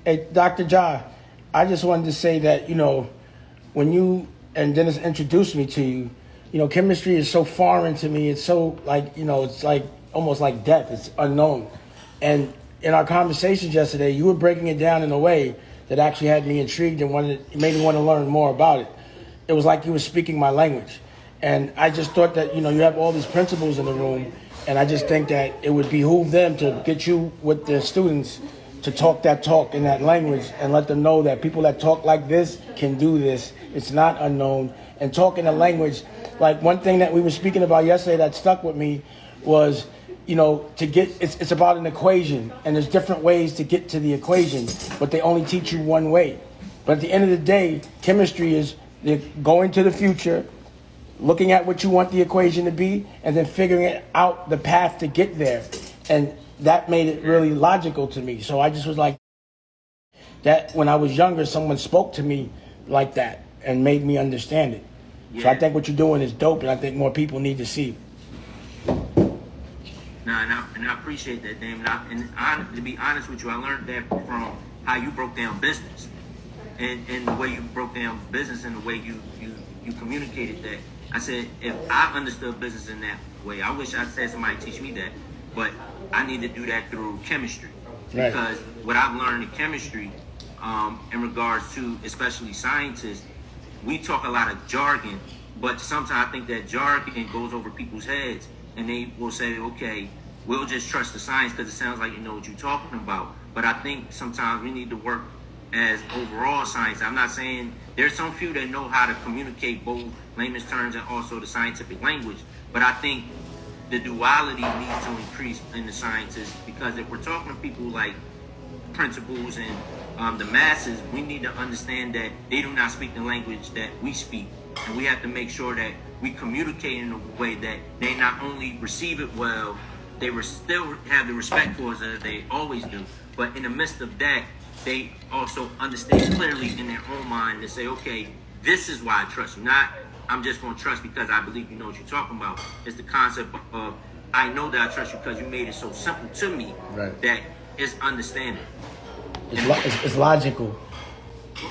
Hey, Dr. Ja, I just wanted to say that, when you and Dennis introduced me to you, chemistry is so foreign to me. It's so it's like almost like death. It's unknown. And in our conversations yesterday, you were breaking it down in a way that actually had me intrigued and made me want to learn more about it. It was like you were speaking my language. And I just thought that, you have all these principals in the room, and I just think that it would behoove them to get you with the students to talk that talk in that language and let them know that people that talk like this can do this. It's not unknown. And talk in a language, like one thing that we were speaking about yesterday that stuck with me was, it's about an equation, and there's different ways to get to the equation, but they only teach you one way. But at the end of the day, chemistry is going to the future, looking at what you want the equation to be, and then figuring out the path to get there. And that made it really logical to me. So I just was like, that when I was younger, someone spoke to me like that and made me understand it. Yeah. So I think what you're doing is dope, and I think more people need to see it. And I appreciate that, Damon. To be honest with you, I learned that from how you broke down business, and the way you broke down business and the way you communicated that. I said, if I understood business in that way, I wish I'd had somebody teach me that, but I need to do that through chemistry. Right. Because what I've learned in chemistry, in regards to especially scientists, we talk a lot of jargon, but sometimes I think that jargon goes over people's heads, and they will say, okay, we'll just trust the science because it sounds like you know what you're talking about. But I think sometimes we need to work as overall science. I'm not saying there's some few that know how to communicate both layman's terms and also the scientific language, but I think the duality needs to increase in the sciences, because if we're talking to people like principals and the masses, we need to understand that they do not speak the language that we speak, and we have to make sure that we communicate in a way that they not only receive it well, they still have the respect for us as they always do, but in the midst of that, they also understand clearly in their own mind to say, okay, this is why I trust you. Not, I'm just going to trust because I believe you know what you're talking about. It's the concept of, I know that I trust you because you made it so simple to me, right, that it's understanding. It's logical.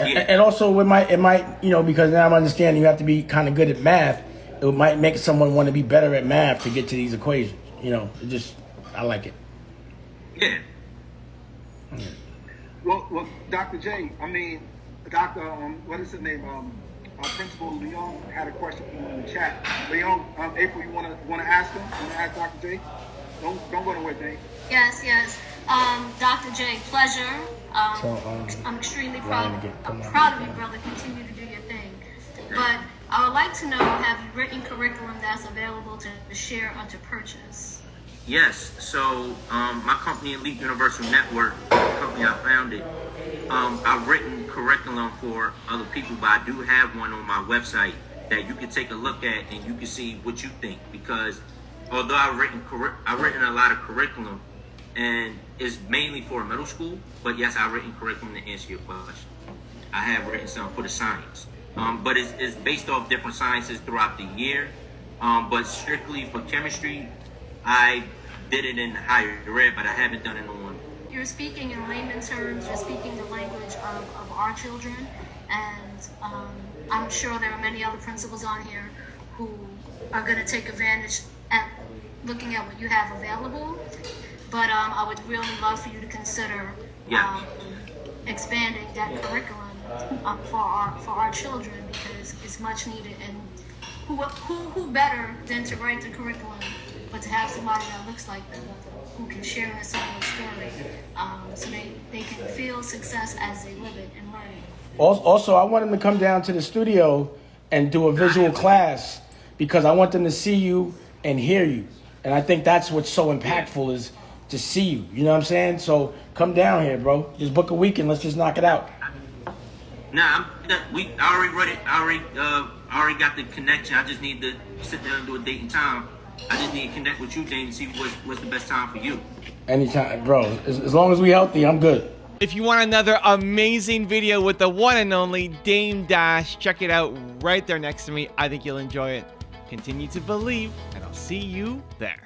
Yeah. And also it might, because now I'm understanding you have to be kind of good at math. It might make someone want to be better at math to get to these equations. I like it. Yeah. Well, Dr. J, Dr. What is his name? Principal Leon had a question for you in the chat. Leon, April, you want to ask him? You want to ask Dr. J? Don't go nowhere, Dave. Yes. Dr. J, pleasure. I'm extremely proud of you, brother. Continue to do your thing. But I would like to know, have you written curriculum that's available to share or to purchase? Yes. So my company, Elite Universal Network, the company I founded, I've written curriculum for other people, but I do have one on my website that you can take a look at and you can see what you think. Because although I've written a lot of curriculum, and it's mainly for middle school, but yes, I've written curriculum to answer your question. I have written some for the science, but it's based off different sciences throughout the year. But strictly for chemistry, I did it in higher ed, but I haven't done it on. You're speaking in layman's terms. You're speaking the language of our children, and I'm sure there are many other principals on here who are going to take advantage at looking at what you have available. But I would really love for you to consider expanding that curriculum for our children, because it's much needed. And who better than to write the curriculum, but to have somebody that looks like them who can share a similar story, so they can feel success as they live it and learn it. Also, I want them to come down to the studio and do a visual class, because I want them to see you and hear you. And I think that's what's so impactful, is to see you. You know what I'm saying? So come down here, bro. Just book a weekend. Let's just knock it out. Nah, I already read it. I already got the connection. I just need to sit down and do a date and time. I just need to connect with you, Dave, and see what's the best time for you. Anytime, bro. As long as we healthy, I'm good. If you want another amazing video with the one and only Dame Dash, check it out right there next to me. I think you'll enjoy it. Continue to believe, and I'll see you there.